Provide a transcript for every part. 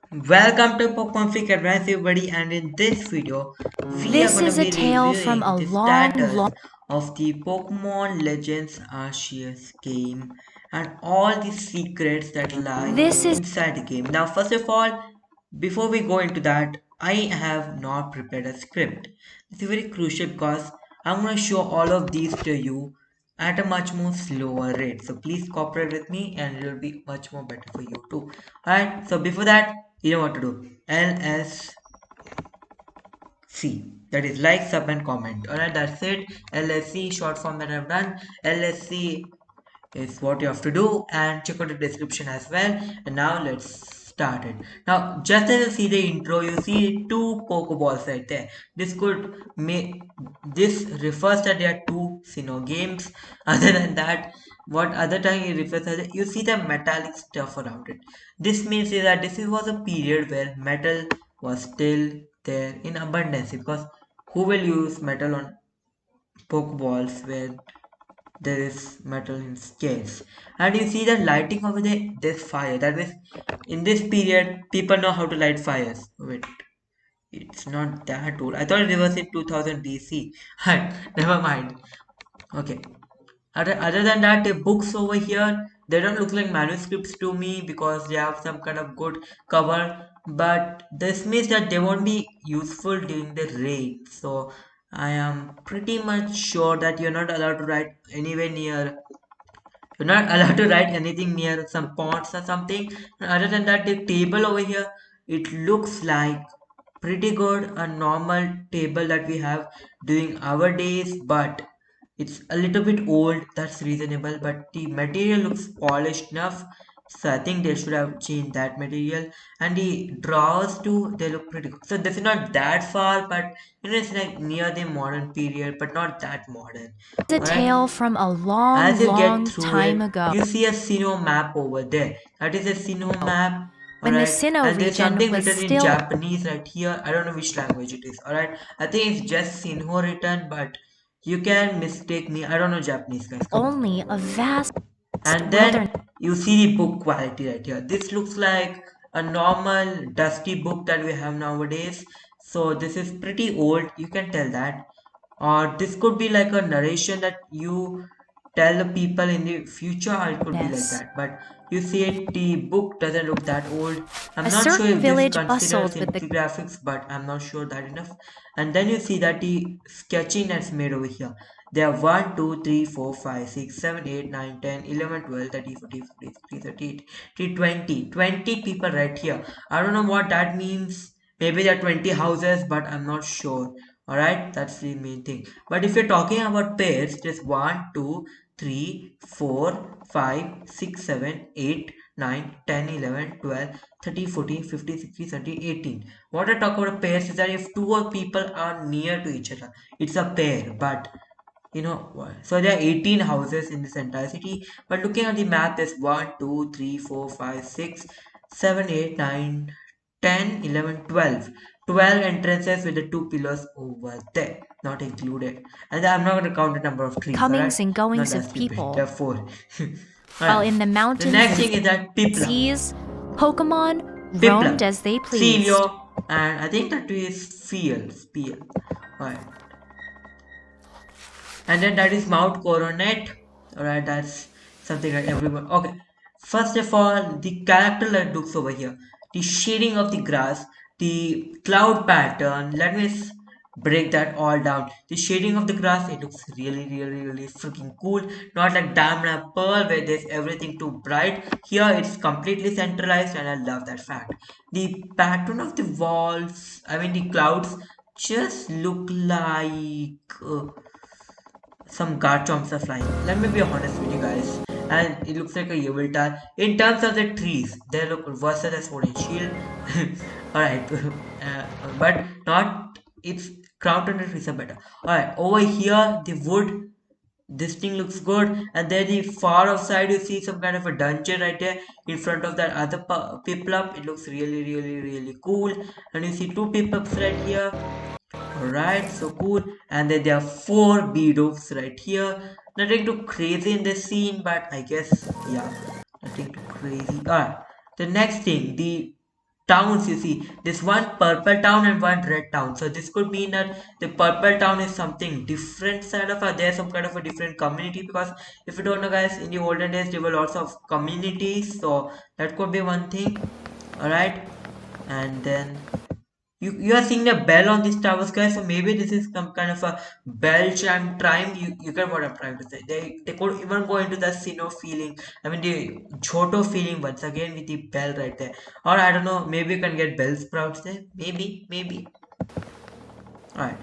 Welcome to Pokemon Freak Advance everybody, and in this video we are This gonna is a be tale from reviewing a the long, status long. of the Pokemon Legends Arceus game and all the secrets that lie This is inside the game. Now first of all, before we go into that, I have not prepared a script. It's very crucial because I'm gonna show all of these to you at a much more slower rate. So please cooperate with me and it will be much more better for you too. Alright, so before that, you know what to do. LSC. That is like, sub, and comment. Alright, that's it. LSC, short form that I've done. LSC is what you have to do, and check out the description as well. And now let's start it. Now just as you see the intro, you see two pokeballs right there. This could make this refers that there are two Sinnoh games. Other than that, what other time it refers as, you see the metallic stuff around it. This means is that this was a period where metal was still there in abundance, because who will use metal on pokeballs where there is metal in scales? And you see the lighting over there, there's fire. That means in this period people know how to light fires. Wait, it's not that old. I thought it was in 2000 BC. Never mind. Okay, other than that, the books over here, they don't look like manuscripts to me because they have some kind of good cover, but this means that they won't be useful during the raid. So I am pretty much sure that you're not allowed to write anywhere near, you're not allowed to write anything near some ponds or something. And other than that, the table over here, it looks like pretty good, a normal table that we have during our days, but it's a little bit old. That's reasonable, but the material looks polished enough. So I think they should have changed that material. And the drawers too, they look pretty good. So this is not that far, but it's like near the modern period, but not that modern. a Alright. tale from a long, As you get long through time it, ago, you see a Sinnoh map over there. That is a Sinnoh map. when the Alright. Sinnoh And there's region something was written in still Japanese right here. I don't know which language it is. Alright. I think it's just Sinnoh written, but you can mistake me. I don't know Japanese, guys. Come on. only a vast And wilderness. then you see the book quality right here. This looks like a normal dusty book that we have nowadays. So this is pretty old, you can tell that. Or this could be like a narration that you tell the people in the future, or it could be like that. But you see it, the book doesn't look that old. I'm A not sure certain if this village considers bustled with the infographics, but I'm not sure that enough. And then you see that the sketching that's made over here, there are 1 2 3 4 5 6 7 8 9 10 11 12 13 14 15 16 17 18 20 people right here. I don't know what that means. Maybe there are 20 houses, but I'm not sure. Alright, that's the main thing. But if you're talking about pairs, just 1 2 3 4 5 6 7 8 9 10 11 12 13 14 15 16 17 18. What I talk about pairs is that if two or people are near to each other, it's a pair. But so there are 18 houses in this entire city, but looking at the map, there's 1 2 3 4 5 6 7 8 9 10 11 12. 12 entrances with the two pillars over there, not included. And I'm not going to count the number of trees. All right, comings and not goings that of stupid. There people, are four. All while right. in the The mountains next and thing is that Pipla. seas, Pokemon roamed Piplup, as they pleased. Celio, and I think that is Fiel. Alright. And then that is Mount Coronet. Alright, that's something that everyone. Okay. First of all, the character that looks over here, the shading of the grass, the cloud pattern. Let me break that all down. The shading of the grass, it looks really freaking cool. Not like Diamond Pearl where there's everything too bright. Here it's completely centralized, and I love that fact. The pattern of the walls, I mean the clouds, just look like some garchomps are flying. Let me be honest with you guys. And it looks like a Yveltal. In terms of the trees, they look worse than Sword and Shield. Alright. But not, it's Crown and trees are better. Alright, over here, the wood, this thing looks good. And then the far off side, you see some kind of a dungeon right there in front of that other people up. It looks really cool. And you see two people right here. Alright, so cool. And then there are four Beedooks right here. Nothing too crazy in this scene, but I guess, yeah, nothing too crazy. Alright, the next thing, the towns. You see, this one purple town and one red town. So this could mean that the purple town is something different side of there's some kind of a different community, because if you don't know guys, in the olden days there were lots of communities, so that could be one thing. All right, and then you are seeing the bell on these towers, guys. So maybe this is some kind of a bell chime time. You get what I'm trying to say. They could even go into the Sino feeling. I mean the Choto feeling once again with the bell right there. Or I don't know. Maybe you can get bell sprouts there. Maybe. All right.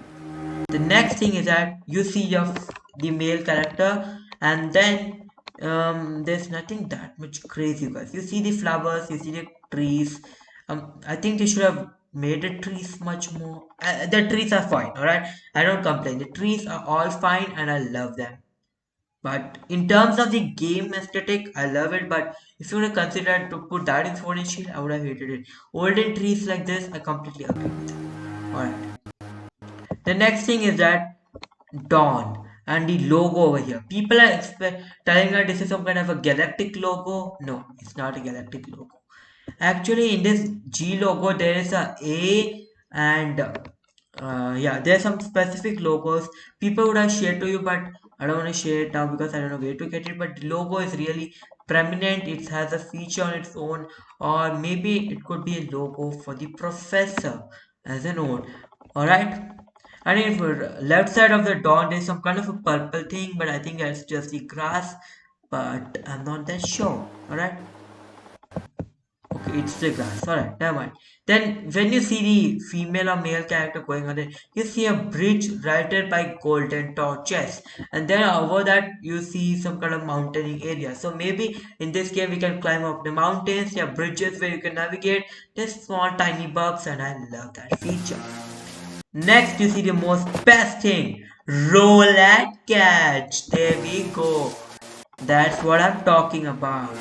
The next thing is that you see the male character, and then there's nothing that much crazy, guys. You see the flowers, you see the trees. I think they should have made the trees much more. The trees are fine, all right. I don't complain. The trees are all fine, and I love them. But in terms of the game aesthetic, I love it. But if you would have considered to put that in Sword and Shield, I would have hated it. Olden trees like this, I completely agree with it. Alright. The next thing is that Dawn and the logo over here. People are telling that this is some kind of a galactic logo. No, it's not a galactic logo. Actually, in this G logo, there is a and yeah, there are some specific logos people would have shared to you, but I don't want to share it now because I don't know where to get it. But the logo is really prominent. It has a feature on its own, or maybe it could be a logo for the professor as an own. All right. And if left side of the dawn, there's some kind of a purple thing, but I think that's just the grass. But I'm not that sure. All right. Okay, it's the grass. Alright, never mind. Then, when you see the female or male character going on there, you see a bridge lighted by golden torches, and then over that, you see some kind of mountaining area. So, maybe in this game, we can climb up the mountains. There are bridges where you can navigate. There's small, tiny bugs, and I love that feature. Next, you see the most best thing, roll and catch. There we go. That's what I'm talking about.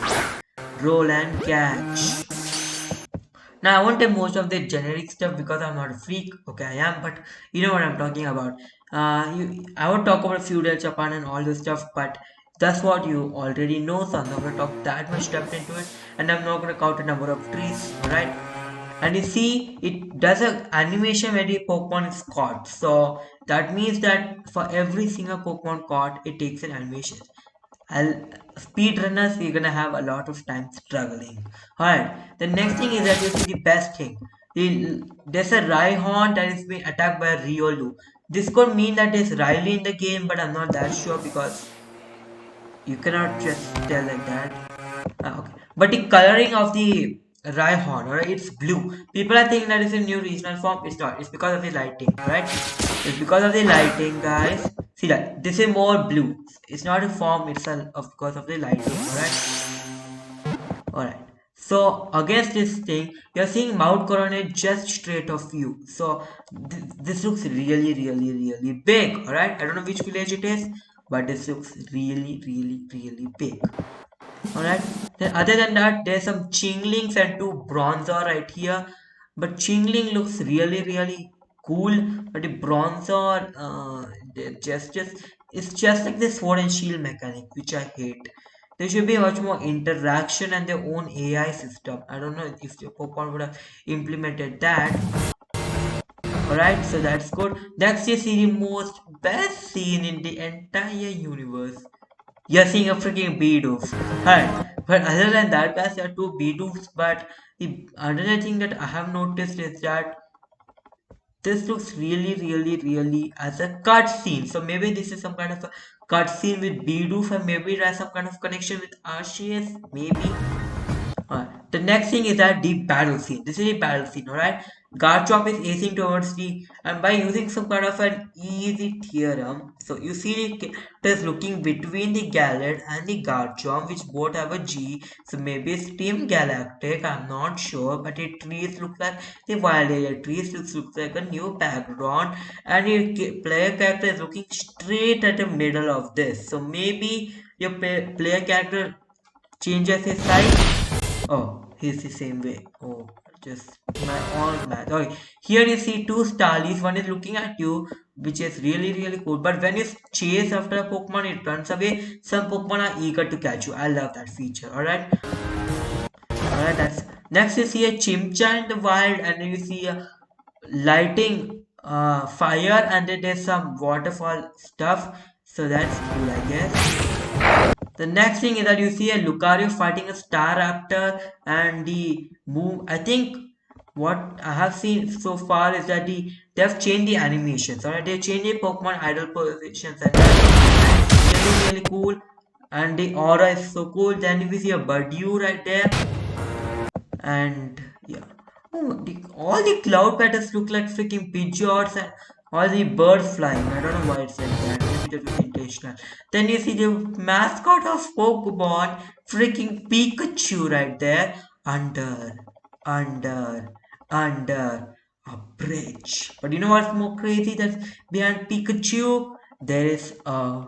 Roll and catch. Now I won't take most of the generic stuff because I'm not a freak. Okay, I am, but you know what I'm talking about. I would talk about feudal Japan and all this stuff, but that's what you already know. So I'm not gonna talk that much depth into it, and I'm not gonna count the number of trees. Alright, and you see, it does an animation where the Pokemon is caught. So that means that for every single Pokemon caught, it takes an animation. I'll speedrunners, we're gonna have a lot of time struggling. Alright, the next thing is that you see the best thing. There's a Rhyhorn that is being attacked by a Riolu. This could mean that there's Riley in the game, but I'm not that sure because you cannot just tell like that. Okay. But the coloring of the Rhyhorn, alright, it's blue. People are thinking that it's a new regional form. It's not. It's because of the lighting, right? It's because of the lighting, guys. See that? This is more blue. It's not a form itself of because of the lighting, alright? Alright. So against this thing, you're seeing Mount Coronet just straight of you. So this looks really big, alright? I don't know which village it is, but this looks really big. Alright. Then other than that, there's some Chinglings and two Bronzor right here. But Chingling looks really cool. But the Bronzor, it's just like the sword and shield mechanic, which I hate. There should be much more interaction and their own AI system. I don't know if the Pokemon would have implemented that. Alright, so that's good. Next you see the most best scene in the entire universe. You're seeing a freaking Bidoof. Alright, but other than that, guys, there are two Bidoofs. But the another thing that I have noticed is that this looks really as a cutscene. So maybe this is some kind of a cutscene with Bidoof, and maybe it has some kind of connection with Arceus. Maybe. The next thing is that the battle scene. This is the battle scene, alright? Garchomp is acing towards the, and by using some kind of an easy theorem, so you see the characters looking between the Gallet and the Garchomp, which both have a G. So maybe it's Team Galactic, I'm not sure, but the trees look like the wild area trees, looks like a new background, and your player character is looking straight at the middle of this. So maybe your player character changes his side. Oh, he's the same way. Oh, just my all math. Okay, here you see two Starlies. One is looking at you, which is really cool. But when you chase after a Pokemon, it runs away. Some Pokemon are eager to catch you. I love that feature. Alright, that's Next you see a chimcha in the wild, and then you see a lighting fire, and then there's some waterfall stuff. So that's cool, I guess. The next thing is that you see a Lucario fighting a Star Raptor, and the move. I think what I have seen so far is that they've changed the animations. Alright, they changed the Pokemon idle positions, and that's really cool. And the aura is so cool. Then we see a Budew right there, and yeah, all the cloud patterns look like freaking pigeons, and all the birds flying. I don't know why it's like that. Maybe that was intentional. Then you see the mascot of Pokemon, freaking Pikachu right there, under, under, under a bridge. But you know what's more crazy? That's behind Pikachu, there is a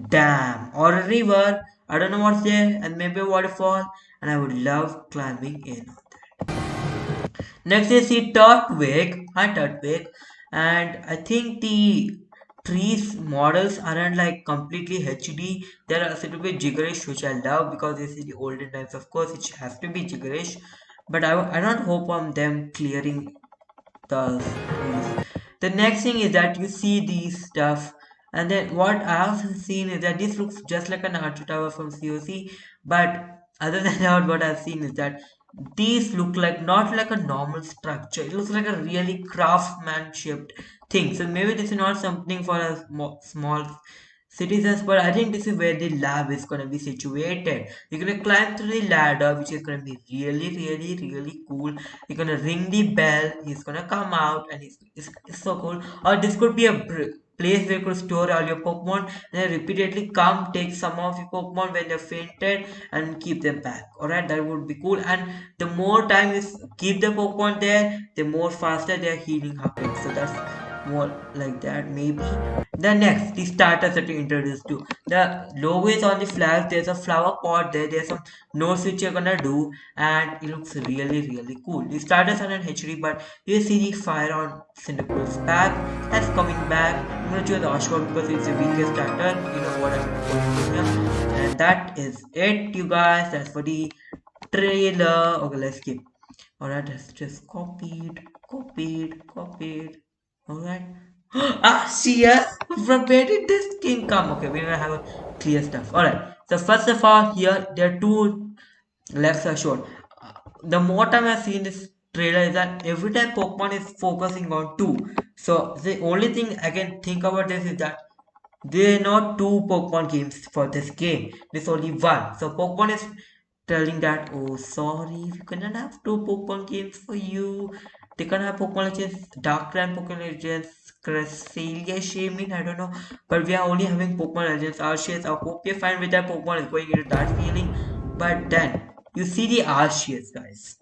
dam or a river. I don't know what's there, and maybe a waterfall, and I would love climbing in. Next is the Turtwig, hi Turtwig, and I think the trees models aren't like completely HD. They are a little bit gibberish, which I love because this is the olden times. Of course, it has to be gibberish, but I don't hope on them clearing the trees. The next thing is that you see these stuff, and then what I have seen is that this looks just like an Naruto tower from COC, but other than that, what I've seen is that these look like not like a normal structure. It looks like a really craftsmanship thing. So maybe this is not something for a small citizens, but I think this is where the lab is going to be situated. You're going to climb through the ladder, which is going to be really cool. You're going to ring the bell, he's going to come out, and it's so cool. Or this could be a place where you could store all your Pokemon, and then repeatedly come take some of your Pokemon when they're fainted and keep them back. Alright, that would be cool. And the more time you keep the Pokemon there, the more faster their healing happens. So that's more like that, maybe. The next, the starters that you introduced to. The logo is on the flag. There's a flower pot there. There's some notes which you're gonna do, and it looks really cool. The starters are in HD, but you see the fire on Cyndaquil's back. That's coming back. I'm gonna choose the Oshawott because it's the weakest starter. You know what I'm going to do here. And that is it, you guys. That's for the trailer. Okay, let's skip. Alright, let's just copied. Alright. Arceus? From where did this king come? Okay, we're gonna have a clear stuff. Alright. So first of all, here there are two lefts are shown. The more time I've seen this trailer is that every time Pokemon is focusing on two. So the only thing I can think about this is that there are not two Pokemon games for this game. There's only one. So Pokemon is telling that, oh sorry, we cannot have two Pokemon games for you. They can have Pokemon Legends, Darkrai Pokemon Legends, Cresselia Shaman, I don't know. But we are only having Pokemon Legends, Arceus. I hope you're fine with that Pokemon is going into that feeling. But then you see the Arceus, guys.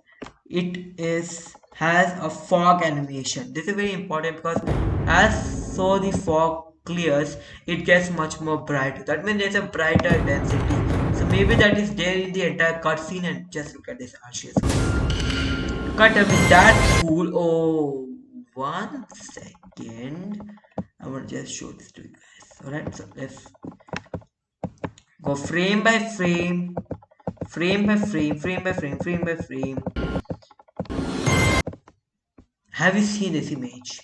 It is has a fog animation. This is very important because as so the fog clears, it gets much more brighter. That means there's a brighter density. So maybe that is there in the entire cutscene, and just look at this Arceus. Can't tell me that cool. Oh, 1 second. I want to just show this to you guys. Alright, so let's go frame by frame, frame by frame. Have you seen this image?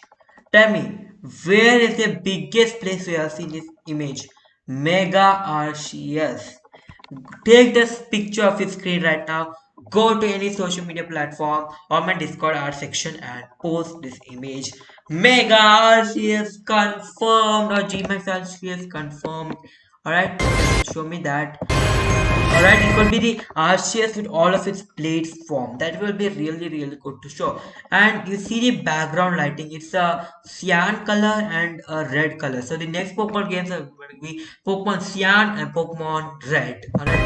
Tell me, where is the biggest place where you have seen this image? Mega Arceus. Take this picture of your screen right now. Go to any social media platform or my Discord art section and post this image. Mega Arceus confirmed or Gmax Arceus confirmed. Alright, show me that. Alright, it could be the Arceus with all of its blades form. That will be really good to show. And you see the background lighting. It's a cyan color and a red color. So the next Pokemon games are going to be Pokemon Cyan and Pokemon Red. Alright,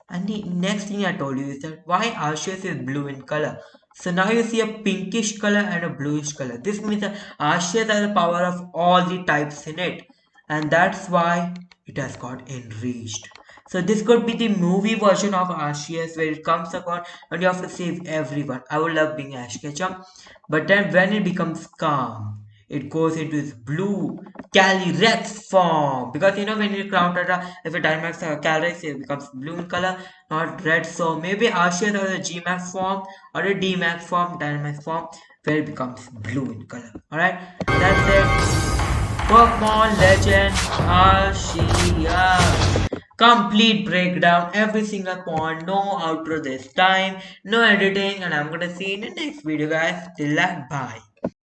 and the next thing I told you is that why Arceus is blue in color. So now you see a pinkish color and a bluish color. This means that Arceus has the power of all the types in it. And that's why it has got enriched. So this could be the movie version of Arceus where it comes upon and you have to save everyone. I would love being Ash Ketchum. But then when it becomes calm, it goes into its blue Calyrex form. Because when you counter if a Dynamax Calyrex, it becomes blue in color, not red. So maybe Arceus or the Gmax form or a Dmax form, Dynamax form, where it becomes blue in color. Alright, that's it. Pokemon Legend Arceus. Complete breakdown, every single point, no outro this time, no editing, and I'm gonna see you in the next video, guys. Till that, bye.